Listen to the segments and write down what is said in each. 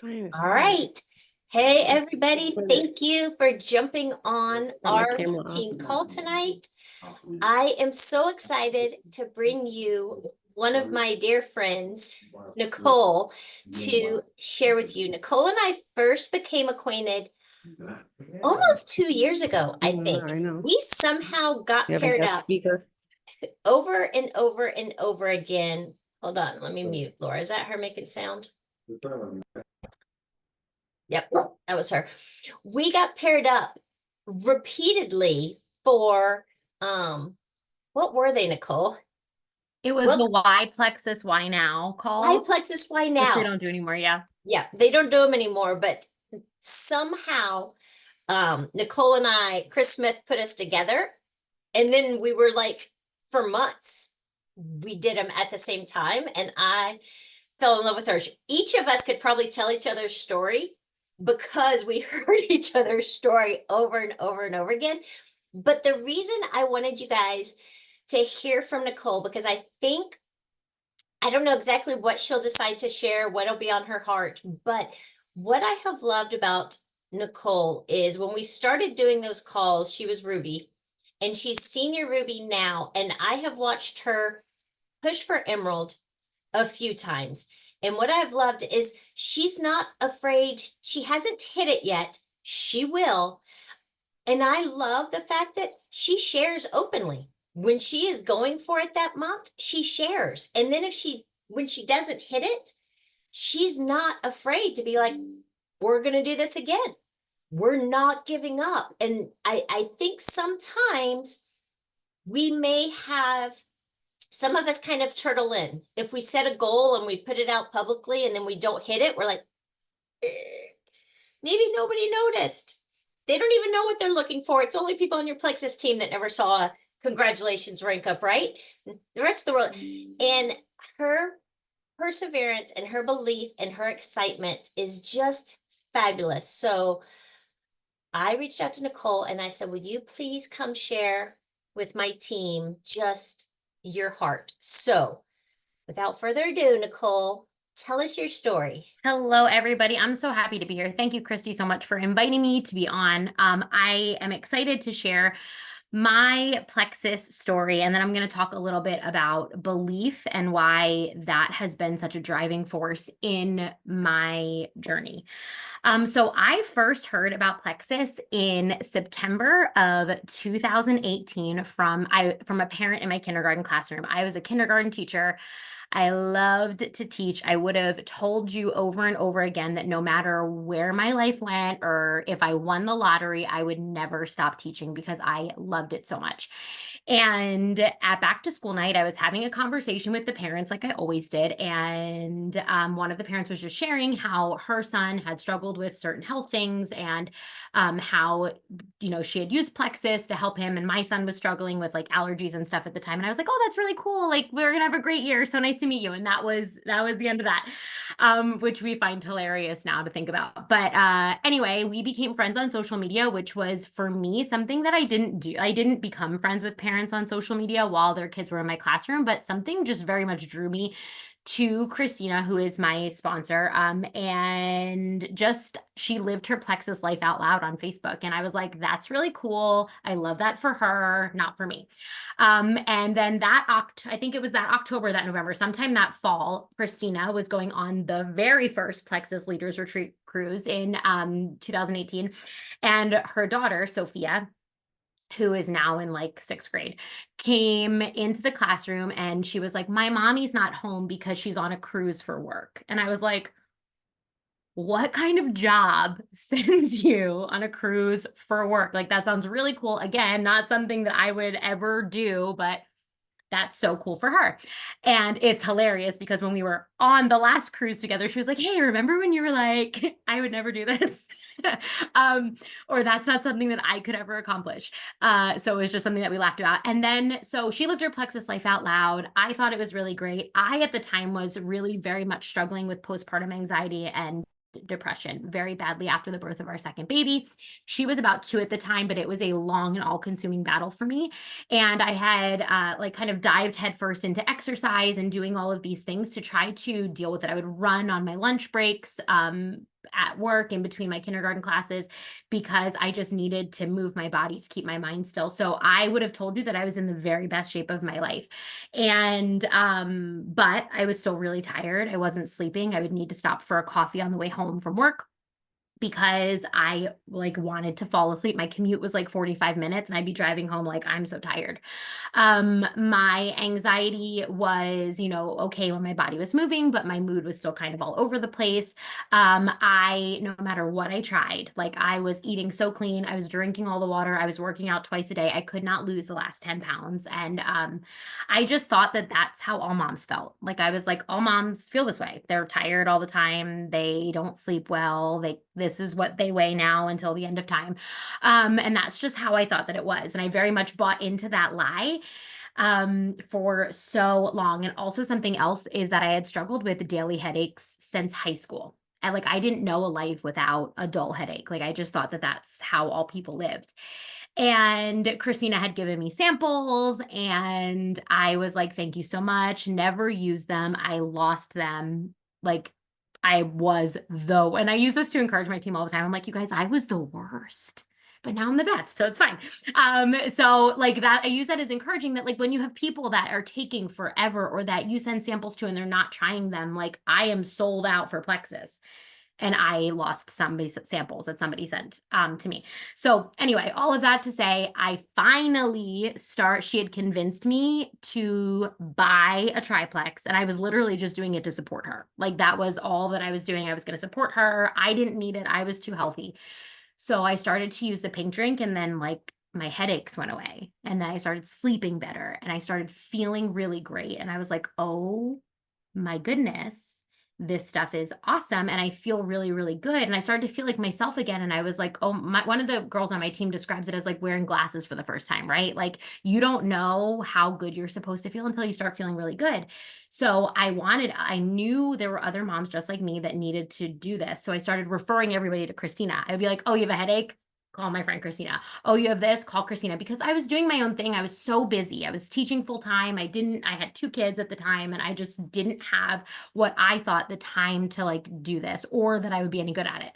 Fine, it's All fine. right. Hey, everybody. Wait a minute. Thank you for jumping on Got my our camera off. team call tonight. I am so excited to bring you one of my dear friends, Nicole, to share with you. Nicole and I first became acquainted almost 2 years ago, I think. I know. We somehow got You have a paired guest up speaker. over and over and over again. Hold on, let me mute Laura. Is that her making sound? Yep, that was her. We got paired up repeatedly for what were they, Nicole? It was What the why Plexus, why now why calls, Plexus, why which they now? don't do anymore. Yeah. Yeah, they don't do them anymore, but somehow Nicole and Chris Smith put us together, and then we were like for months, we did them at the same time, and I fell in love with her. Each of us could probably tell each other's story because we heard each other's story over and over and over again. But the reason I wanted you guys to hear from Nicole, because I think, I don't know exactly what she'll decide to share, what'll be on her heart, but what I have loved about Nicole is when we started doing those calls, she was Ruby and she's Senior Ruby now. And I have watched her push for Emerald a few times. And what I've loved is she's not afraid. She hasn't hit it yet. She will. And I love the fact that she shares openly. When she is going for it that month, she shares. And then when she doesn't hit it, she's not afraid to be like, we're going to do this again. We're not giving up. And I think sometimes we may have some of us kind of turtle in. If we set a goal and we put it out publicly and then we don't hit it, we're like, eh, maybe nobody noticed. They don't even know what they're looking for. It's only people on your Plexus team that never saw a congratulations rank up, right? The rest of the world. And her perseverance and her belief and her excitement is just fabulous. So I reached out to Nicole and I said, will you please come share with my team just your heart? So without further ado, Nicole, tell us your story. Hello, everybody. I'm so happy to be here. Thank you, Christy, so much for inviting me to be on. I am excited to share my Plexus story, and then I'm going to talk a little bit about belief and why that has been such a driving force in my journey. So I first heard about Plexus in September of 2018 from a parent in my kindergarten classroom. I was a kindergarten teacher. I loved to teach. I would have told you over and over again that no matter where my life went or if I won the lottery, I would never stop teaching because I loved it so much. And at back to school night, I was having a conversation with the parents like I always did. And one of the parents was just sharing how her son had struggled with certain health things and how, she had used Plexus to help him. And my son was struggling with like allergies and stuff at the time. And I was like, oh, that's really cool. Like, we're going to have a great year. So nice to meet you. And that was the end of that, which we find hilarious now to think about. But anyway, we became friends on social media, which was for me something that I didn't do. I didn't become friends with parents on social media while their kids were in my classroom, but something just very much drew me to Christina, who is my sponsor. And just she lived her Plexus life out loud on Facebook. And I was like, that's really cool. I love that for her, not for me. And then I think it was that October, that November, sometime that fall, Christina was going on the very first Plexus Leaders Retreat cruise in 2018. And her daughter, Sophia, who is now in like 6th grade, came into the classroom and she was like, my mommy's not home because she's on a cruise for work. And I was like, what kind of job sends you on a cruise for work? Like, that sounds really cool. Again, not something that I would ever do, but that's so cool for her. And it's hilarious because when we were on the last cruise together, she was like, hey, remember when you were like, I would never do this? Or that's not something that I could ever accomplish. So it was just something that we laughed about. And then, so she lived her Plexus life out loud. I thought it was really great. I, at the time, was really very much struggling with postpartum anxiety and depression very badly after the birth of our second baby. She was about 2 at the time, but it was a long and all-consuming battle for me. And I had like kind of dived headfirst into exercise and doing all of these things to try to deal with it. I would run on my lunch breaks, at work in between my kindergarten classes, because I just needed to move my body to keep my mind still. So I would have told you that I was in the very best shape of my life. And but I was still really tired. I wasn't sleeping. I would need to stop for a coffee on the way home from work because I like wanted to fall asleep. My commute was like 45 minutes and I'd be driving home like I'm so tired. My anxiety was, okay when my body was moving, but my mood was still kind of all over the place. No matter what I tried, like I was eating so clean, I was drinking all the water, I was working out twice a day. I could not lose the last 10 pounds. And I just thought that that's how all moms felt. Like I was like, all moms feel this way. They're tired all the time. They don't sleep well. This is what they weigh now until the end of time. And that's just how I thought that it was. And I very much bought into that lie for so long. And also something else is that I had struggled with daily headaches since high school. I didn't know a life without a dull headache. Like I just thought that that's how all people lived. And Christina had given me samples and I was like, thank you so much. Never used them. I lost them. Like and I use this to encourage my team all the time. I'm like, you guys, I was the worst, but now I'm the best. So it's fine. So like that, I use that as encouraging that like when you have people that are taking forever or that you send samples to and they're not trying them, like I am sold out for Plexus. And I lost some samples that somebody sent to me. So anyway, all of that to say, she had convinced me to buy a triplex and I was literally just doing it to support her. Like that was all that I was doing. I was going to support her. I didn't need it. I was too healthy. So I started to use the pink drink and then like my headaches went away and then I started sleeping better and I started feeling really great. And I was like, oh my goodness, this stuff is awesome. And I feel really, really good. And I started to feel like myself again. And I was like, one of the girls on my team describes it as like wearing glasses for the first time, right? Like you don't know how good you're supposed to feel until you start feeling really good. So I knew there were other moms just like me that needed to do this. So I started referring everybody to Christina. I would be like, oh, you have a headache? Call my friend Christina. Oh, you have this? Call Christina. Because I was doing my own thing. I was so busy. I was teaching full time. I had 2 kids at the time and I just didn't have what I thought the time to like do this or that I would be any good at it.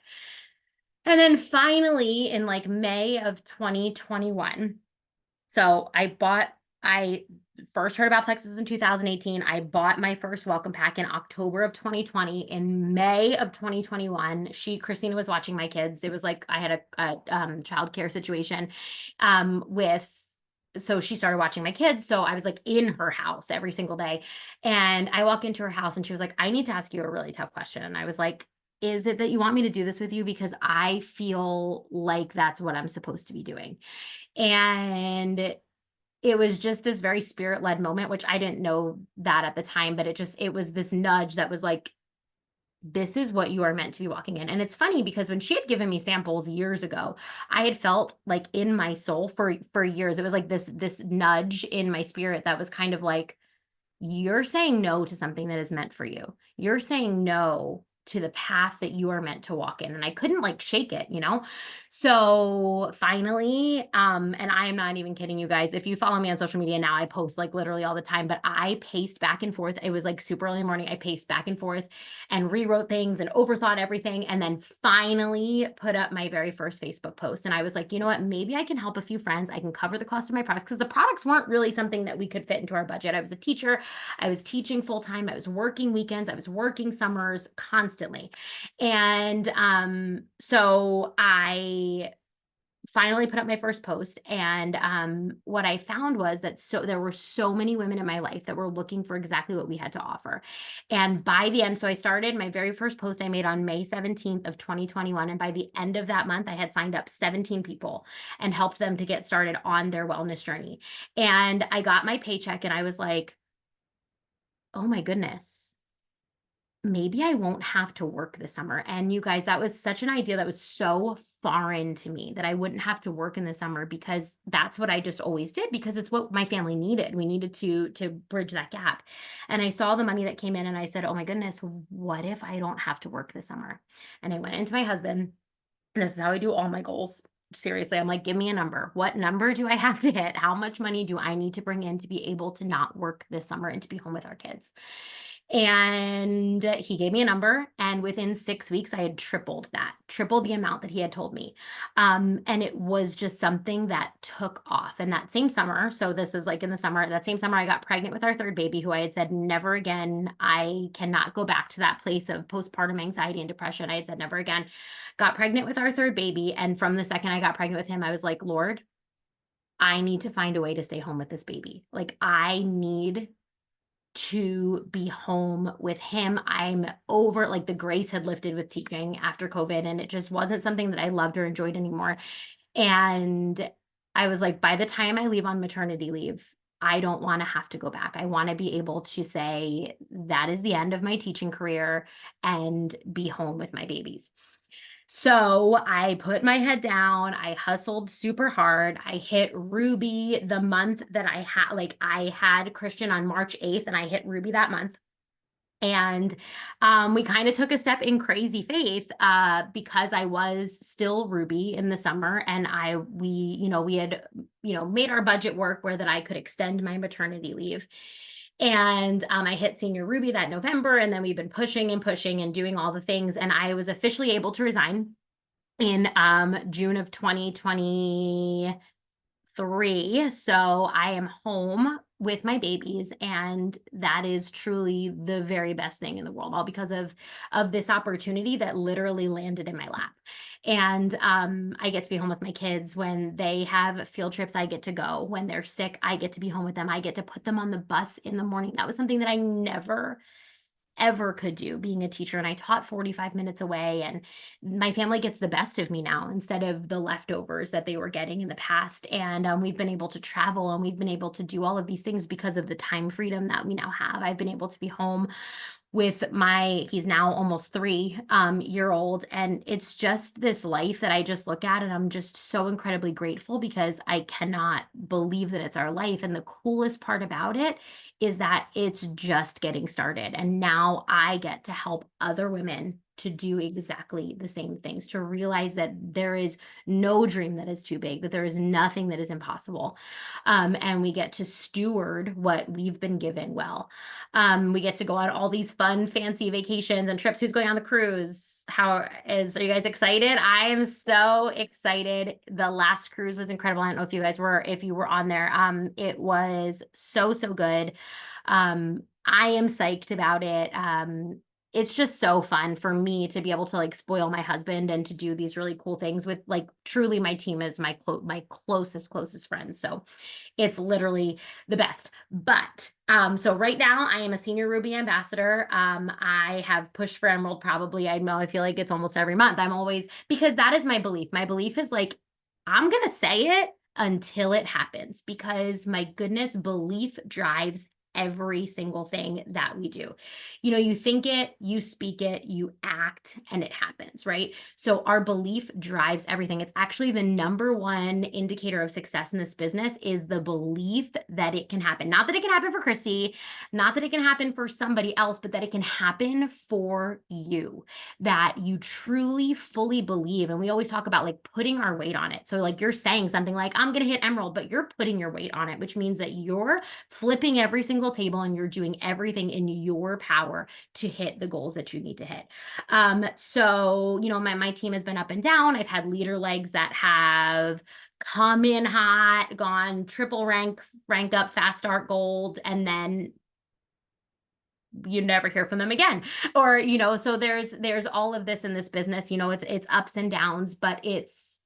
And then finally in like May of 2021, so I first heard about Plexus in 2018. I bought my first welcome pack in October of 2020. In May of 2021, Christina was watching my kids. It was like I had a childcare situation so she started watching my kids. So I was like in her house every single day. And I walk into her house and she was like, I need to ask you a really tough question. And I was like, is it that you want me to do this with you? Because I feel like that's what I'm supposed to be doing. And it was just this very spirit-led moment, which I didn't know that at the time, but it was this nudge that was like, this is what you are meant to be walking in. And it's funny because when she had given me samples years ago, I had felt like in my soul for years, it was like this nudge in my spirit that was kind of like, you're saying no to something that is meant for you. You're saying no to the path that you are meant to walk in. And I couldn't like shake it, So finally, and I am not even kidding you guys. If you follow me on social media now, I post like literally all the time, but I paced back and forth. It was like super early in the morning. I paced back and forth and rewrote things and overthought everything. And then finally put up my very first Facebook post. And I was like, you know what? Maybe I can help a few friends. I can cover the cost of my products because the products weren't really something that we could fit into our budget. I was a teacher. I was teaching full time. I was working weekends. I was working summers constantly. And so I finally put up my first post. And what I found was that there were so many women in my life that were looking for exactly what we had to offer. And by the end, so I started my very first post I made on May 17th of 2021. And by the end of that month, I had signed up 17 people and helped them to get started on their wellness journey. And I got my paycheck and I was like, oh my goodness, maybe I won't have to work this summer. And you guys, that was such an idea that was so foreign to me, that I wouldn't have to work in the summer, because that's what I just always did, because it's what my family needed. We needed to bridge that gap. And I saw the money that came in and I said, oh my goodness, what if I don't have to work this summer? And I went into my husband, and this is how I do all my goals. Seriously, I'm like, give me a number. What number do I have to hit? How much money do I need to bring in to be able to not work this summer and to be home with our kids? And he gave me a number, and within 6 weeks, I had tripled the amount that he had told me. And it was just something that took off. And that same summer, so this is like in the summer, that same summer, I got pregnant with our third baby, who I had said, never again. I cannot go back to that place of postpartum anxiety and depression. I had said, never again. Got pregnant with our third baby. And from the second I got pregnant with him, I was like, Lord, I need to find a way to stay home with this baby. Like, I need to be home with him. I'm over, like, the grace had lifted with teaching after COVID, and it just wasn't something that I loved or enjoyed anymore. And I was like, by the time I leave on maternity leave, I don't want to have to go back. I want to be able to say that is the end of my teaching career and be home with my babies. So I put my head down. I hustled super hard. I hit Ruby the month that I had Christian on March 8th, and I hit Ruby that month. And we kind of took a step in crazy faith, because I was still Ruby in the summer, and we had, made our budget work where that I could extend my maternity leave. And I hit Senior Ruby that November, and then we've been pushing and pushing and doing all the things. And I was officially able to resign in June of 2023. So I am home with my babies, and that is truly the very best thing in the world, all because of this opportunity that literally landed in my lap. And I get to be home with my kids. When they have field trips, I get to go. When they're sick, I get to be home with them. I get to put them on the bus in the morning. That was something that I never ever could do, being a teacher. And I taught 45 minutes away, and my family gets the best of me now instead of the leftovers that they were getting in the past. And we've been able to travel, and we've been able to do all of these things because of the time freedom that we now have. I've been able to be home with he's now almost 3 year old. And it's just this life that I just look at, and I'm just so incredibly grateful, because I cannot believe that it's our life. And the coolest part about it is that it's just getting started. And now I get to help other women to do exactly the same things, to realize that there is no dream that is too big, that there is nothing that is impossible. And we get to steward what we've been given well. We get to go on all these fun, fancy vacations and trips. Who's going on the cruise? Are you guys excited? I am so excited. The last cruise was incredible. I don't know if you were on there. It was so, so good. I am psyched about it. It's just so fun for me to be able to like spoil my husband and to do these really cool things with, like, truly my team is my closest friends. So it's literally the best. But so right now I am a Senior Ruby ambassador. I have pushed for Emerald probably. I know, I feel like it's almost every month. I'm always, because that is my belief. My belief is like, I'm gonna say it until it happens, because my goodness, belief drives every single thing that we do. You think it, you speak it, you act, and it happens, right? So our belief drives everything. It's actually the number one indicator of success in this business, is the belief that it can happen. Not that it can happen for Christy, not that it can happen for somebody else, but that it can happen for you, that you truly fully believe. And we always talk about like putting our weight on it. So like you're saying something like, I'm going to hit Emerald, but you're putting your weight on it, which means that you're flipping every single table and you're doing everything in your power to hit the goals that you need to hit. So, my team has been up and down. I've had leader legs that have come in hot, gone triple rank up, fast start gold, and then you never hear from them again. Or, so there's all of this in this business. It's ups and downs, but it's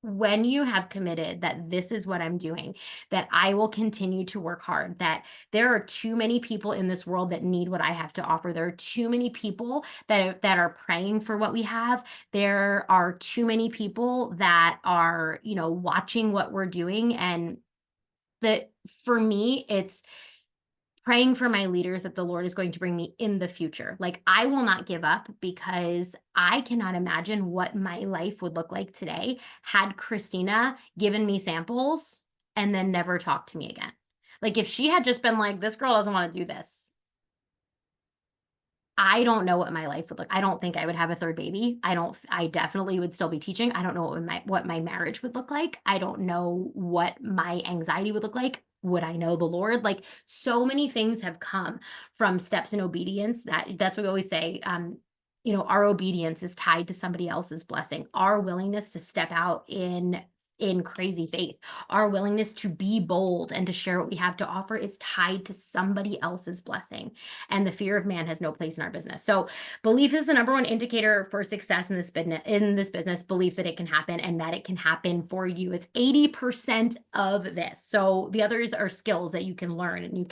when you have committed that this is what I'm doing, that I will continue to work hard, that there are too many people in this world that need what I have to offer. There are too many people that are praying for what we have. There are too many people that are, watching what we're doing. And that for me, it's praying for my leaders that the Lord is going to bring me in the future. Like, I will not give up, because I cannot imagine what my life would look like today had Christina given me samples and then never talked to me again. Like, if she had just been like, this girl doesn't want to do this, I don't know what my life would look. I don't think I would have a third baby. I definitely would still be teaching. I don't know what my marriage would look like. I don't know what my anxiety would look like. Would I know the Lord? Like, so many things have come from steps in obedience. That's what we always say. Our obedience is tied to somebody else's blessing. Our willingness to step out in crazy faith, our willingness to be bold and to share what we have to offer, is tied to somebody else's blessing. And the fear of man has no place in our business. So belief is the number one indicator for success in this business, belief that it can happen and that it can happen for you. It's 80% of this. So the others are skills that you can learn and you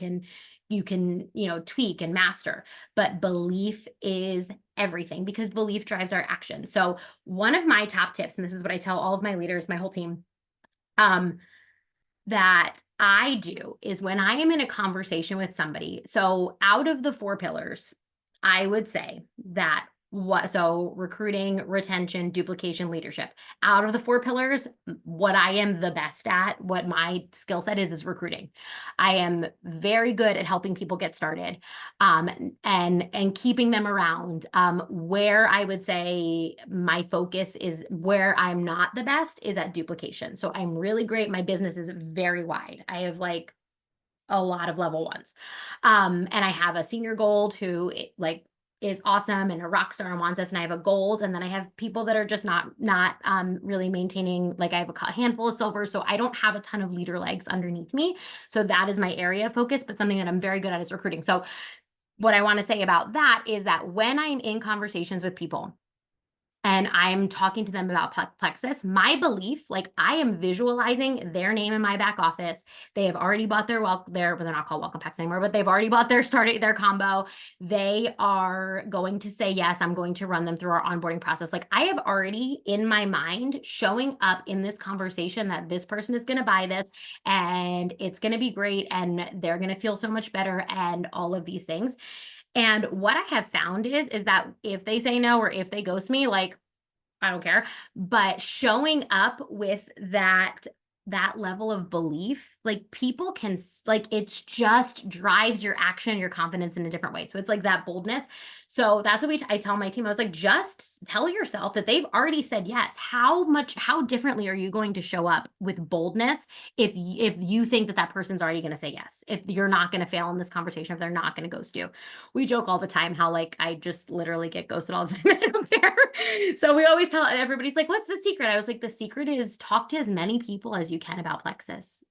can tweak and master. But belief is everything, because belief drives our action. So one of my top tips, and this is what I tell all of my leaders, my whole team, that I do, is when I am in a conversation with somebody, so out of the 4 pillars, I would say that recruiting, retention, duplication, leadership. Out of the 4 pillars, what I am the best at, what my skill set is recruiting. I am very good at helping people get started, and keeping them around. Where I would say my focus is, where I'm not the best, is at duplication. So I'm really great. My business is very wide. I have like a lot of level 1s. And I have a senior gold who is awesome and a rock star and wants us, and I have a gold, and then I have people that are just not really maintaining. Like, I have a handful of silver, so I don't have a ton of leader legs underneath me. So that is my area of focus, but something that I'm very good at is recruiting. So what I want to say about that is that when I'm in conversations with people and I'm talking to them about Plexus, my belief, like, I am visualizing their name in my back office. They have already bought but they're not called welcome packs anymore, but they've already bought their combo. They are going to say yes. I'm going to run them through our onboarding process. Like, I have already in my mind showing up in this conversation that this person is going to buy this and it's going to be great and they're going to feel so much better and all of these things. And what I have found is that if they say no, or if they ghost me, like, I don't care. But showing up with that level of belief, like, people can, like, it's just drives your action, your confidence in a different way. So it's like that boldness. So that's what I tell my team. I was like, just tell yourself that they've already said yes. How differently are you going to show up with boldness if you think that person is already going to say yes, if you're not going to fail in this conversation, if they're not going to ghost you? We joke all the time how, like, I just literally get ghosted all the time. I don't care. So we always tell everybody's like, what's the secret? I was like, the secret is talk to as many people as you can about Plexus.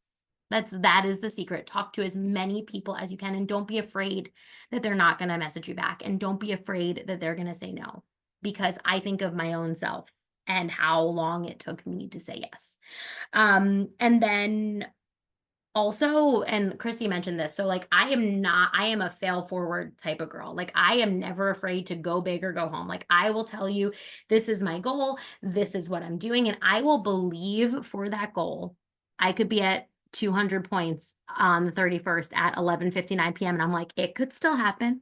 That is the secret. Talk to as many people as you can, and don't be afraid that they're not going to message you back, and don't be afraid that they're going to say no, because I think of my own self and how long it took me to say yes. And then also, and Christy mentioned this, so like, I am a fail forward type of girl. Like, I am never afraid to go big or go home. Like, I will tell you, this is my goal, this is what I'm doing, and I will believe for that goal. I could be at 200 points on the 31st at 11:59 p.m. and I'm like, it could still happen.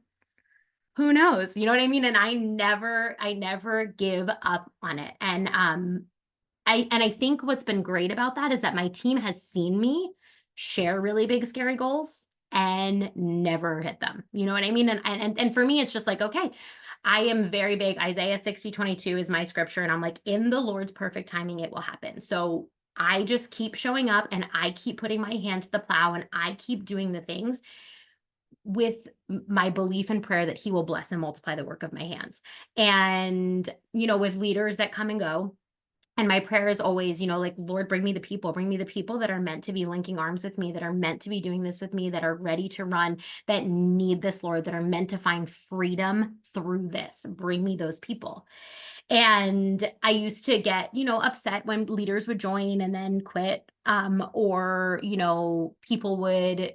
Who knows? You know what I mean? And I never give up on it. And I think what's been great about that is that my team has seen me share really big, scary goals and never hit them. You know what I mean? And for me, it's just like, okay, I am very big. Isaiah 60:22 is my scripture. And I'm like, in the Lord's perfect timing, it will happen. So I just keep showing up and I keep putting my hand to the plow and I keep doing the things with my belief and prayer that he will bless and multiply the work of my hands. And, with leaders that come and go, and my prayer is always, like, Lord, bring me the people that are meant to be linking arms with me, that are meant to be doing this with me, that are ready to run, that need this, Lord, that are meant to find freedom through this. Bring me those people. And I used to get, upset when leaders would join and then quit, or, people would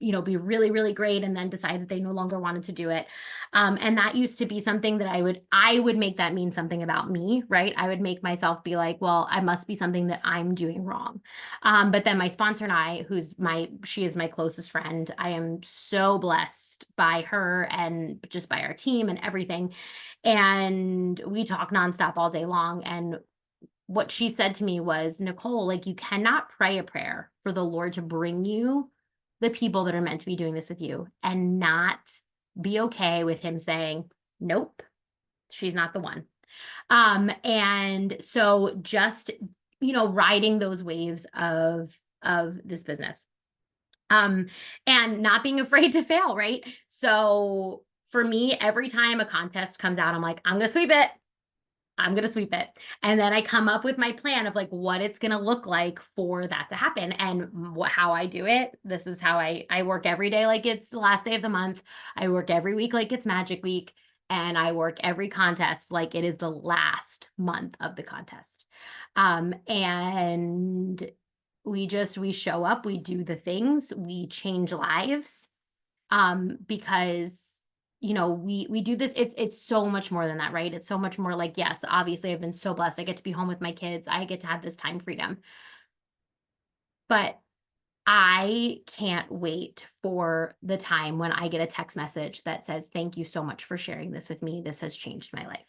be really, really great and then decide that they no longer wanted to do it. And that used to be something that I would make that mean something about me, right? I would make myself be like, well, I must be something that I'm doing wrong. But then my sponsor and I, she is my closest friend. I am so blessed by her and just by our team and everything. And we talk nonstop all day long. And what she said to me was, Nicole, like, you cannot pray a prayer for the Lord to bring you the people that are meant to be doing this with you and not be okay with him saying, nope, she's not the one. And so just, riding those waves of this business. And not being afraid to fail, right? So for me, every time a contest comes out, I'm like, I'm gonna sweep it. I'm going to sweep it. And then I come up with my plan of like what it's going to look like for that to happen and how I do it. This is how I work every day like it's the last day of the month. I work every week like it's Magic Week. And I work every contest like it is the last month of the contest. And we show up, we do the things, we change lives. Because we do this, it's so much more than that, right? It's so much more like, yes, obviously I've been so blessed. I get to be home with my kids. I get to have this time freedom. But I can't wait for the time when I get a text message that says, thank you so much for sharing this with me. This has changed my life.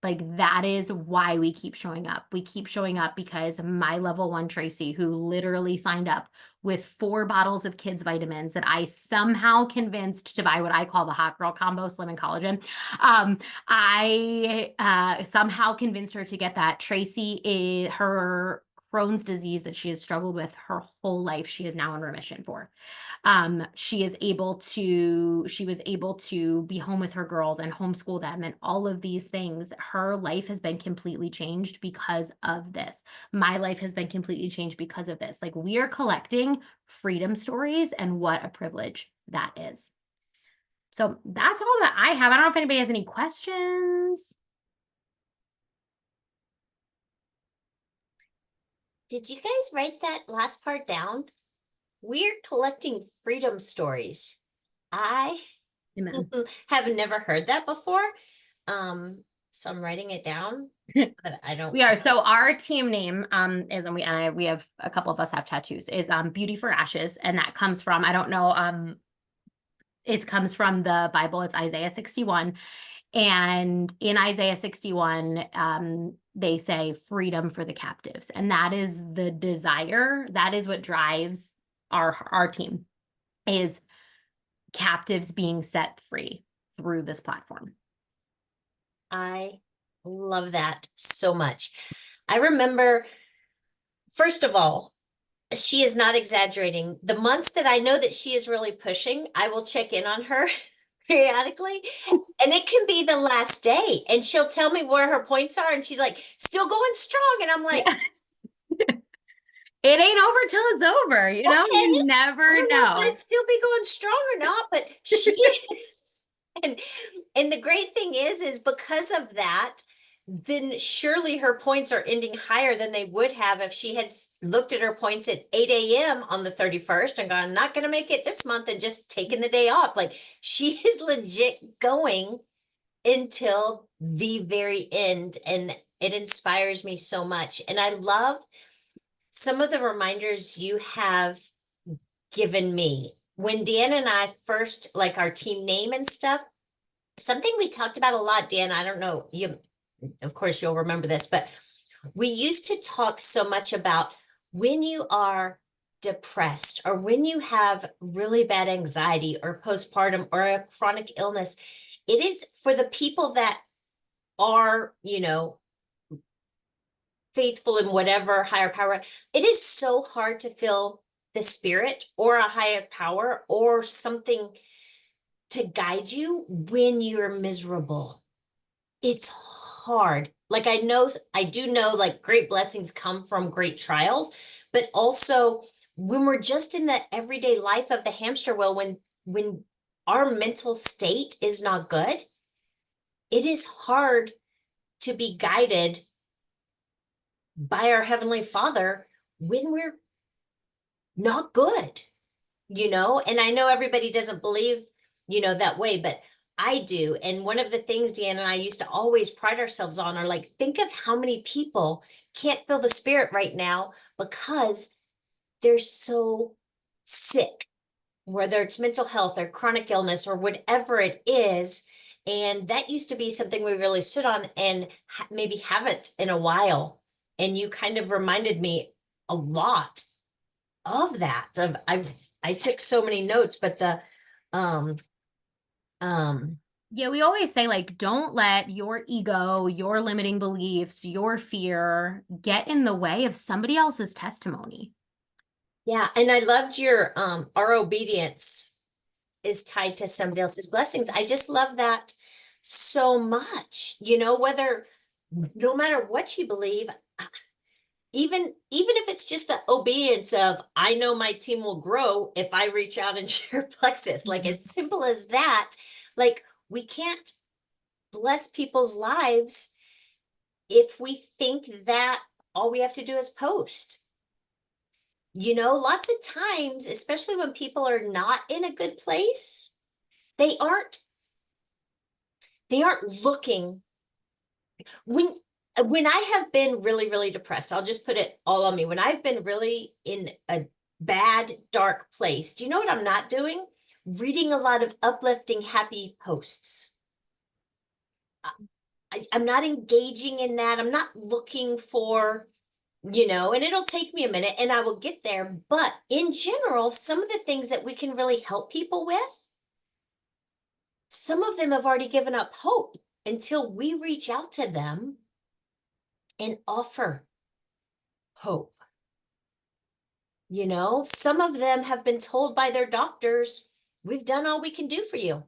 Like, that is why we keep showing up. We keep showing up because my level 1 Tracy, who literally signed up with 4 bottles of kids vitamins that I somehow convinced to buy what I call the hot girl combo, Slim and Collagen. I somehow convinced her to get that. Tracy, her Crohn's disease that she has struggled with her whole life, she is now in remission for. She was able to be home with her girls and homeschool them and all of these things. Her life has been completely changed because of this. My life has been completely changed because of this. Like, we are collecting freedom stories, and what a privilege that is. So that's all that I have. I don't know if anybody has any questions. Did you guys write that last part down? We're collecting freedom stories. I Amen. have never heard that before. So I'm writing it down, but I don't. We are. So our team name is, and we have a couple of us have tattoos, is Beauty for Ashes. And that comes from, I don't know, it comes from the Bible. It's Isaiah 61. And in Isaiah 61, they say freedom for the captives. And that is the desire. That is what drives our team, is captives being set free through this platform. I love that so much. I remember, first of all, she is not exaggerating. The months that I know that she is really pushing, I will check in on her periodically. And it can be the last day. And she'll tell me where her points are. And she's like, still going strong. And I'm like, It ain't over till it's over. You I never don't know if know. I'd still be going strong or not, but she is. And the great thing is because of that, then surely her points are ending higher than they would have if she had looked at her points at 8 a.m. on the 31st and gone, not going to make it this month, and just taken the day off. Like, she is legit going until the very end. And it inspires me so much. And I love some of the reminders you have given me. When Dan and I first, like, our team name and stuff, something we talked about a lot, Dan, I don't know, you, of course you'll remember this, but we used to talk so much about when you are depressed or when you have really bad anxiety or postpartum or a chronic illness, it is for the people that are, faithful in whatever higher power, it is so hard to feel the spirit or a higher power or something to guide you when you're miserable. It's hard. Like, I do know, like, great blessings come from great trials, but also when we're just in the everyday life of the hamster wheel, when our mental state is not good, it is hard to be guided by our Heavenly Father when we're not good. and I know everybody doesn't believe, that way, but I do. And one of the things Deanna and I used to always pride ourselves on are like, think of how many people can't feel the spirit right now because they're so sick, whether it's mental health or chronic illness or whatever it is. And that used to be something we really stood on and maybe haven't in a while. And you kind of reminded me a lot of that. I took so many notes, but um um Yeah, we always say, like, don't let your ego, your limiting beliefs, your fear get in the way of somebody else's testimony. yeah, and I loved our obedience is tied to somebody else's blessings. I just love that so much. Whether no matter what you believe, even if it's just the obedience of I know my team will grow if I reach out and share Plexus, like as simple as that. Like we can't bless people's lives if we think that all we have to do is post. Lots of times, especially when people are not in a good place, they aren't they aren't looking when when I have been really, really depressed, I'll just put it all on me. When I've been really in a bad, dark place, do you know what I'm not doing? Reading a lot of uplifting, happy posts. I'm not engaging in that. I'm not looking for, and it'll take me a minute and I will get there. But in general, some of the things that we can really help people with, some of them have already given up hope until we reach out to them and offer hope. Some of them have been told by their doctors, we've done all we can do for you.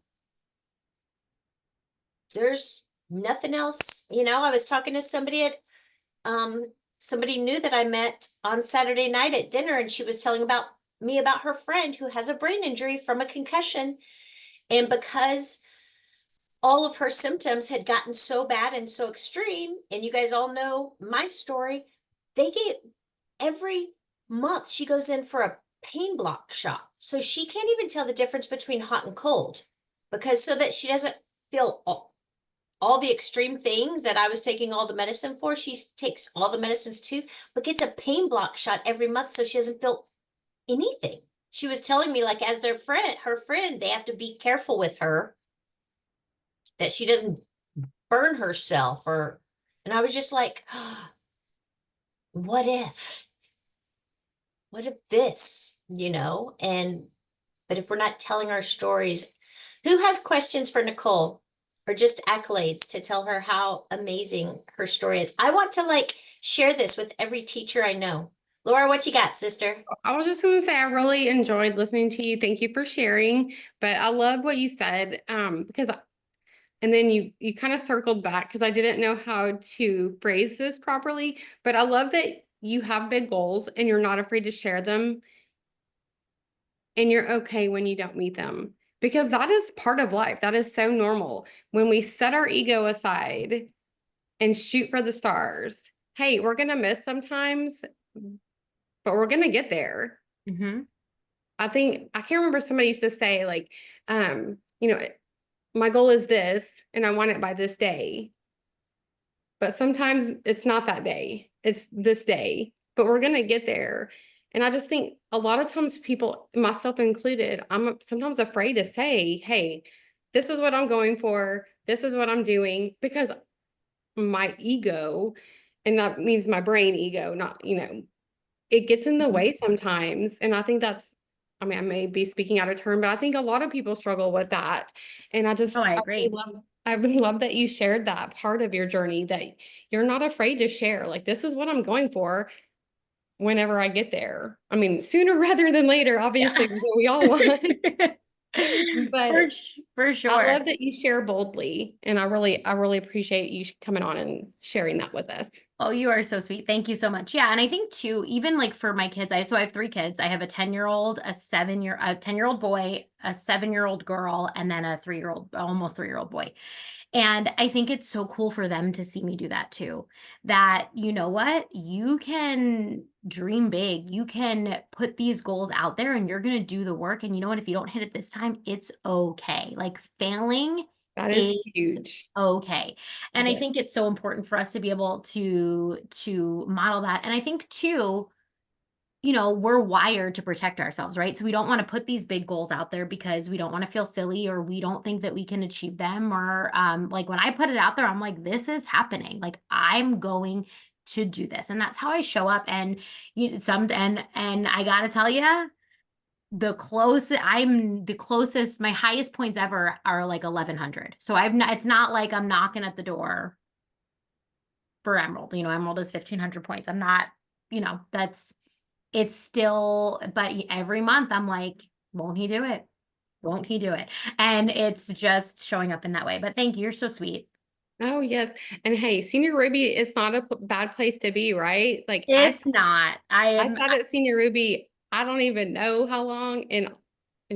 There's nothing else. I was talking to somebody new that I met on Saturday night at dinner, and she was telling about her friend who has a brain injury from a concussion. And because all of her symptoms had gotten so bad and so extreme, and you guys all know my story, they get every month she goes in for a pain block shot. So she can't even tell the difference between hot and cold because so that she doesn't feel all the extreme things that I was taking all the medicine for. She takes all the medicines too, but gets a pain block shot every month so she doesn't feel anything. She was telling me, like, as her friend, they have to be careful with her that she doesn't burn herself and I was just like, what if? What if this, but if we're not telling our stories, who has questions for Nicole or just accolades to tell her how amazing her story is? I want to share this with every teacher I know. Laura, what you got, sister? I was just going to say, I really enjoyed listening to you. Thank you for sharing. But I love what you said, and then you kind of circled back because I didn't know how to phrase this properly. But I love that you have big goals and you're not afraid to share them, and you're okay when you don't meet them, because that is part of life. That is so normal. When we set our ego aside and shoot for the stars, hey, we're going to miss sometimes, but we're going to get there. Mm-hmm. I think I can't remember, somebody used to say, like, you know, my goal is this and I want it by this day. But sometimes it's not that day, it's this day, but we're going to get there. And I just think a lot of times people, myself included, I'm sometimes afraid to say, hey, this is what I'm going for. This is what I'm doing, because my ego, and that means my brain ego, not, it gets in the way sometimes. And I think that's, I mean, I may be speaking out of turn, but I think a lot of people struggle with that. And Oh, I I really agree. I really love that you shared that part of your journey, that you're not afraid to share. Like, this is what I'm going for whenever I get there. I mean, sooner rather than later, obviously, Yeah. is what we all want. For, But for I sure. love that you share boldly. And I really appreciate you coming on and sharing that with us. Oh, you are so sweet. Thank you so much. Yeah, and I think too, even like for my kids, I have 3 kids. I have a 10-year-old, a 10-year-old boy, a 7-year-old girl, and then a 3-year-old, almost 3-year-old boy. And I think it's so cool for them to see me do that too. That, you know what? You can dream big. You can put these goals out there and you're going to do the work. And you know what? If you don't hit it this time, it's okay. Like failing That is is huge. okay. And I Yeah. think it's so important for us to be able to model that. And I think too, we're wired to protect ourselves, right? So we don't want to put these big goals out there because we don't want to feel silly or we don't think that we can achieve them. Or like when I put it out there, I'm like, this is happening. Like I'm going to do this. And that's how I show up. And and I gotta tell you, I'm the closest, my highest points ever are like 1100. So it's not like I'm knocking at the door for Emerald. Emerald is 1500 points. I'm not, it's still, but every month I'm like, won't he do it? Won't he do it? And it's just showing up in that way. But thank you. You're so sweet. Oh, yes. And hey, Senior Ruby is not a bad place to be, right? Like It's not. I sat at Senior Ruby, I don't even know how long, and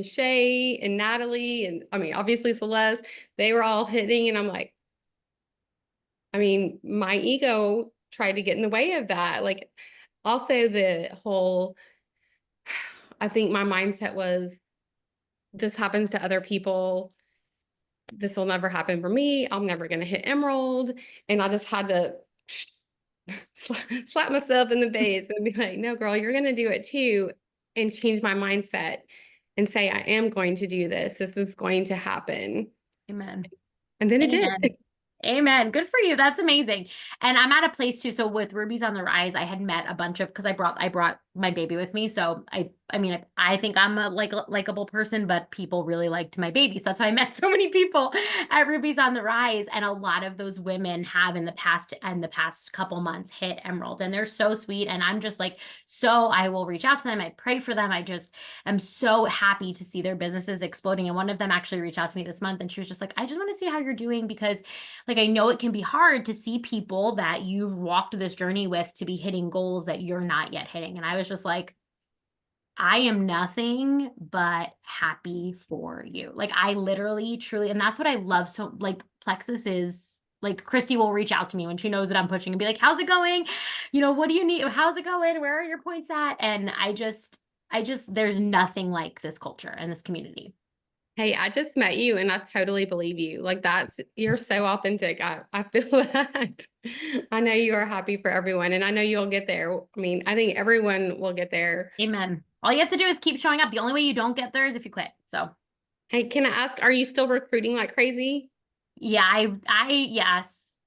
Shay and Natalie, and I mean, obviously Celeste, they were all hitting, and I'm like, I mean, my ego tried to get in the way of that. Like, also the whole, I think my mindset was, this happens to other people. This will never happen for me. I'm never going to hit Emerald. And I just had to slap myself in the face and be like, no, girl, you're going to do it too. And change my mindset and say, I am going to do this. This is going to happen. Amen. And then it Amen. did. Amen. Good for you. That's amazing. And I'm at a place too. So with Rubies on the Rise, I had met a bunch of, because I brought my baby with me. So I mean, I think I'm a likable person, but people really liked my baby. So that's why I met so many people at Rubies on the Rise. And a lot of those women have in the past couple months hit Emerald, and they're so sweet. And I'm just like, so I will reach out to them. I pray for them. I just am so happy to see their businesses exploding. And one of them actually reached out to me this month, and she was just like, I just want to see how you're doing, because like, I know it can be hard to see people that you've walked this journey with to be hitting goals that you're not yet hitting. And I was just like, I am nothing but happy for you. Like, I literally, truly, and that's what I love. So like Plexus is like, Christy will reach out to me when she knows that I'm pushing and be like, how's it going? What do you need? How's it going? Where are your points at? And there's nothing like this culture and this community. Hey, I just met you and I totally believe you. Like you're so authentic. I feel that. I know you are happy for everyone and I know you'll get there. I mean, I think everyone will get there. Amen. All you have to do is keep showing up. The only way you don't get there is if you quit. So Hey, can I ask, are you still recruiting like crazy? yeah, yes.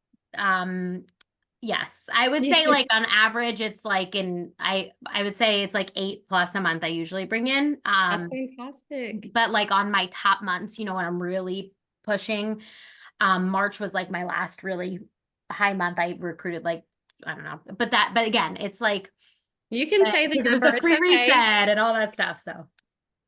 Yes, I would say like on average, it's like I would say it's like 8+ a month I usually bring in. That's fantastic. But like on my top months, when I'm really pushing, March was like my last really high month. I recruited like, I don't know, but again, it's like, You can say the because it was number, the it's free okay. reset and all that stuff. So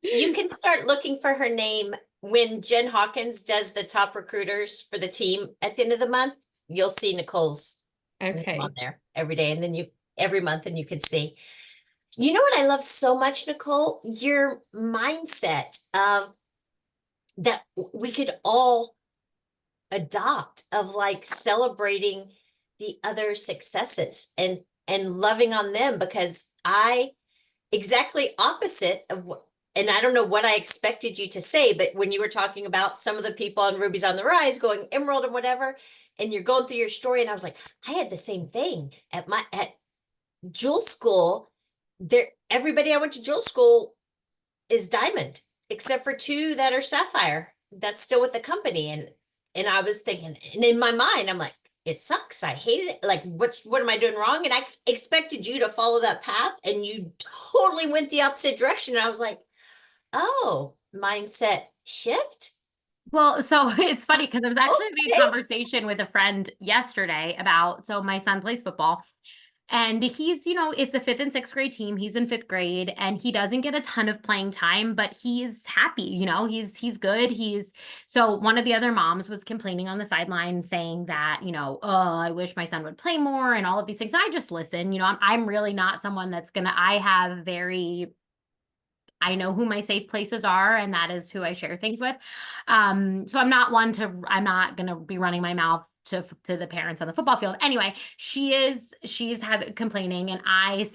You can start looking for her name when Jen Hawkins does the top recruiters for the team at the end of the month. You'll see Nicole's name Okay. on there every day, and then every month, and you can see. You know what I love so much, Nicole? Your mindset of that we could all adopt, of like celebrating the other successes and loving on them, because I exactly opposite of what, and I don't know what I expected you to say, but when you were talking about some of the people on Ruby's on the Rise going Emerald and whatever, and you're going through your story, and I was like, I had the same thing at Jewel School. Everybody I went to Jewel School is Diamond, except for 2 that are Sapphire. That's still with the company, and I was thinking, and in my mind, I'm like, it sucks. I hated it. Like, what am I doing wrong? And I expected you to follow that path, and you totally went the opposite direction. And I was like, oh, mindset shift. well, so it's funny because I was actually having a Okay. conversation with a friend yesterday about, so my son plays football. And he's, it's a 5th and 6th grade team. He's in 5th grade and he doesn't get a ton of playing time, but he's happy, he's good. So one of the other moms was complaining on the sideline saying that, oh, I wish my son would play more and all of these things. I just listen, I'm really not someone that's I I know who my safe places are, and that is who I share things with. So I'm not going to be running my mouth to the parents on the football field. Anyway, she's complaining, and I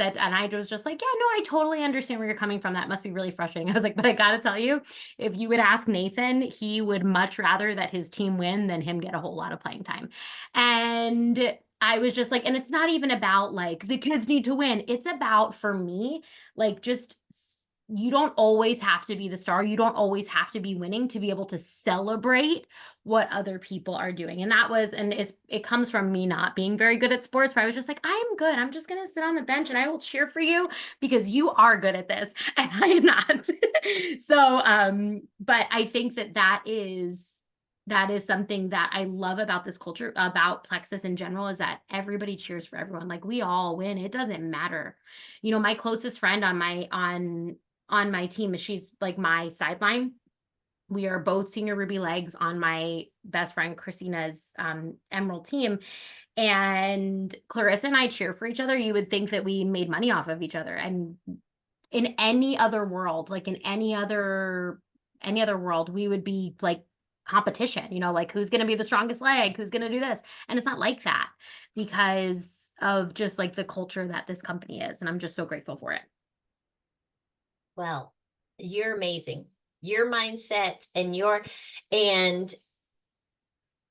was just like, yeah, no, I totally understand where you're coming from. That must be really frustrating. I was like, but I got to tell you, if you would ask Nathan, he would much rather that his team win than him get a whole lot of playing time. And I was just like, and it's not even about like the kids need to win. It's about, for me, like, just you don't always have to be the star. You don't always have to be winning to be able to celebrate what other people are doing. And it comes from me not being very good at sports, where I was just like, I'm good. I'm just going to sit on the bench and I will cheer for you because you are good at this and I am not. So, but I think that is something that I love about this culture, about Plexus in general, is that everybody cheers for everyone. Like, we all win. It doesn't matter. You know, my closest friend on my team, she's like my sideline. We are both senior Ruby legs on my best friend Christina's Emerald team. And Clarissa and I cheer for each other. You would think that we made money off of each other. And in any other world, like in any other world, we would be like competition, you know, like who's going to be the strongest leg, who's going to do this. And it's not like that because of just like the culture that this company is. And I'm just so grateful for it. Well, you're amazing. Your mindset and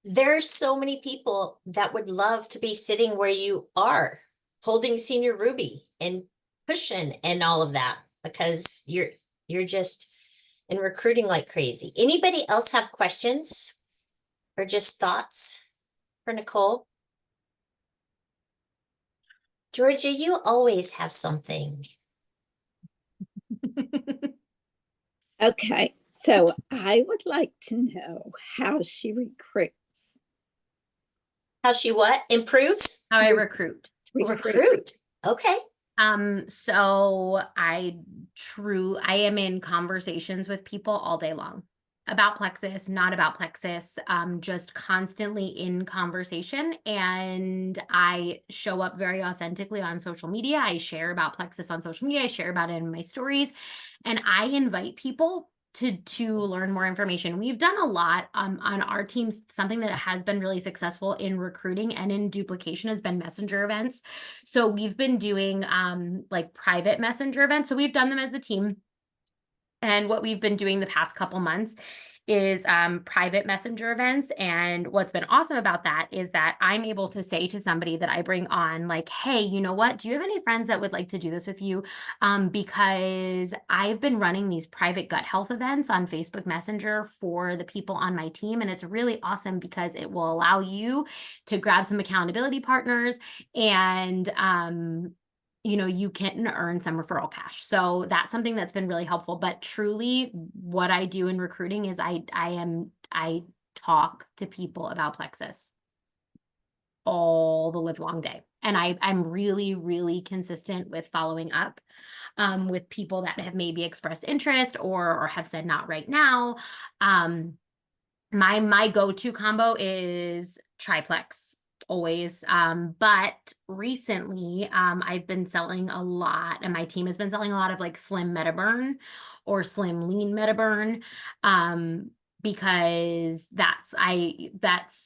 there's so many people that would love to be sitting where you are, holding Senior Ruby and pushing and all of that, because you're just in recruiting like crazy. Anybody else have questions or just thoughts for Nicole? Georgia, you always have something. Okay, so I would like to know how she recruits. How she what? Improves? How I recruit. Recruit. Okay. So I am in conversations with people all day long about Plexus, not about Plexus, just constantly in conversation. And I show up very authentically on social media. I share about Plexus on social media. I share about it in my stories, and I invite people to learn more information. We've done a lot on our teams. Something that has been really successful in recruiting and in duplication has been messenger events. So we've been doing like private messenger events. So we've done them as a team. And what we've been doing the past couple months is private messenger events. And what's been awesome about that is that I'm able to say to somebody that I bring on, like, hey, you know what? Do you have any friends that would like to do this with you? Because I've been running these private gut health events on Facebook Messenger for the people on my team. And it's really awesome because it will allow you to grab some accountability partners and you know, you can earn some referral cash. So that's something that's been really helpful. But truly, what I do in recruiting is I talk to people about Plexus all the live long day. And I'm really, really consistent with following up with people that have maybe expressed interest or have said not right now. My go-to combo is triplex. Always. But recently, I've been selling a lot, and my team has been selling a lot of like slim metaburn or slim lean metaburn. Because that's,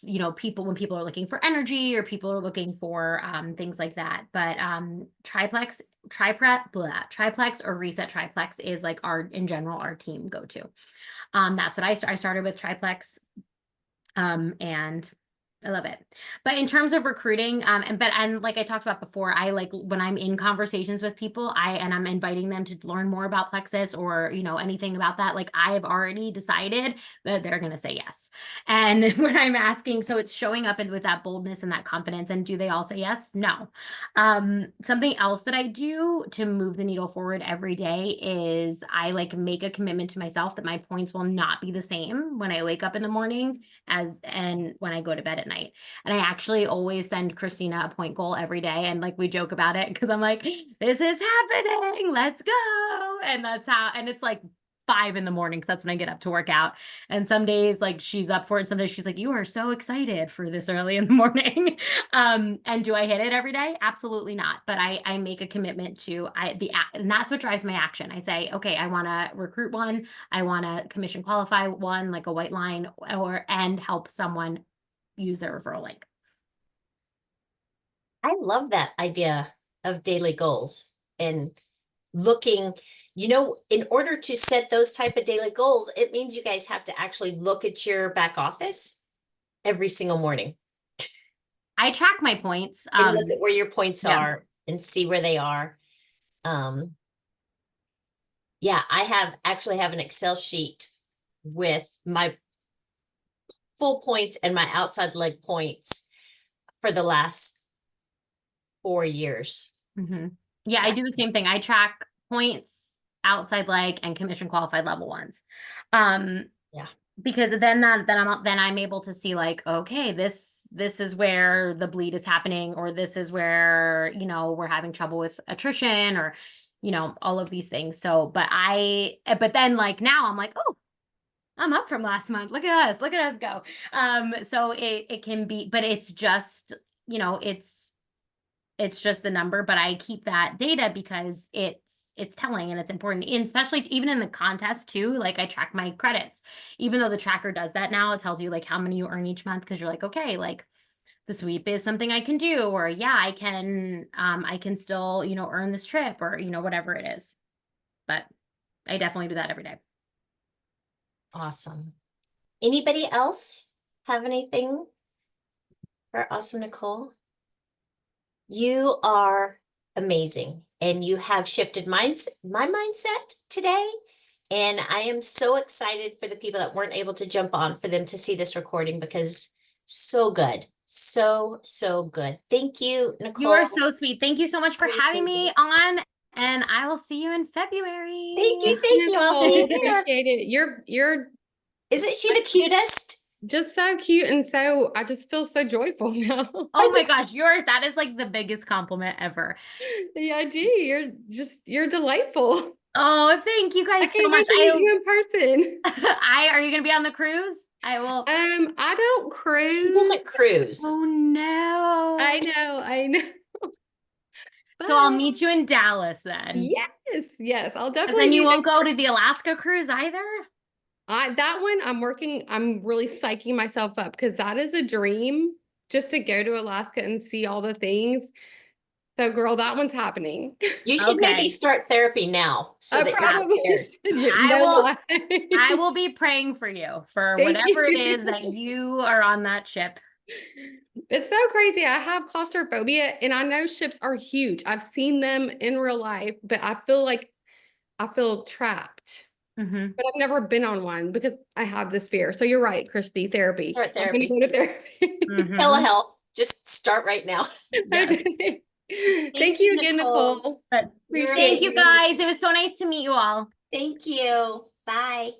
you know, when people are looking for energy or people are looking for things like that. But triplex or reset triplex is like in general, our team go-to. That's what I started with triplex. And I love it. But in terms of recruiting, and like I talked about before, I like when I'm in conversations with people, I'm inviting them to learn more about Plexus or, you know, anything about that. Like, I have already decided that they're going to say yes. And when I'm asking, so it's showing up with that boldness and that confidence. And do they all say yes? No. Something else that I do to move the needle forward every day is I like make a commitment to myself that my points will not be the same when I wake up in the morning and when I go to bed at night. And I actually always send Christina a point goal every day. And like, we joke about it because I'm like, this is happening. Let's go. And that's how, and it's like 5 in the morning because that's when I get up to work out. And some days like she's up for it. Some days she's like, you are so excited for this early in the morning. And do I hit it every day? Absolutely not. But I make a commitment to and that's what drives my action. I say, okay, I want to recruit one. I want to commission qualify one, like a white line, and help someone use their referral link. I love that idea of daily goals and looking, in order to set those type of daily goals, it means you guys have to actually look at your back office every single morning I track my points. and look at where your points yeah. are and see where they are. Yeah, I actually have an Excel sheet with my full points and my outside leg points for the last 4 years. Yeah, I do the same thing. I track points, outside leg, and commission qualified level ones. Yeah. Because then I'm able to see like, okay, this is where the bleed is happening, or this is where, we're having trouble with attrition, or, all of these things. So, but then like now I'm like, oh, I'm up from last month. Look at us go. So it can be, but it's just, it's just a number, but I keep that data because it's telling and it's important. And especially even in the contest too, like I track my credits, even though the tracker does that now, it tells you like how many you earn each month. Cause you're like, okay, like the sweep is something I can do, or yeah, I can still, earn this trip, or, whatever it is. But I definitely do that every day. Awesome. Anybody else have anything for awesome Nicole? You are amazing, and you have shifted my mindset today. And I am so excited for the people that weren't able to jump on, for them to see this recording, because so good. So good. Thank you, Nicole. You are so sweet. Thank you so much for having me on, and I will see you in February. Thank you. I'll see you there. Appreciate it. You're Isn't she the cutest? just so cute, and so I just feel so joyful now. Oh my gosh, that is like the biggest compliment ever. Yeah, I do. You're delightful. Oh, thank you I guys so can't much. wait to meet you in person. Are you gonna be on the cruise? I will. I don't cruise. She doesn't cruise. Oh no. I know. So I'll Bye. meet you in Dallas then. Yes, I'll 'Cause definitely. then you won't go to the Alaska cruise either. That one I'm really psyching myself up because that is a dream, just to go to Alaska and see all the things. So girl, that one's happening. You should maybe Okay. start therapy now, so that Probably you're prepared. should. I No will- lie. I will be praying for you for Thank whatever it you. is that you are on that ship. It's so crazy. I have claustrophobia, and I know ships are huge. I've seen them in real life, but I feel trapped. Mm-hmm. But I've never been on one because I have this fear. So you're right, Christy, therapy. Start I'm gonna therapy. go to therapy. Mm-hmm. Telehealth. Just start right now. Yes. Okay. Thank you again, Nicole. But Appreciate thank you you. guys. It was so nice to meet you all. Thank you. Bye.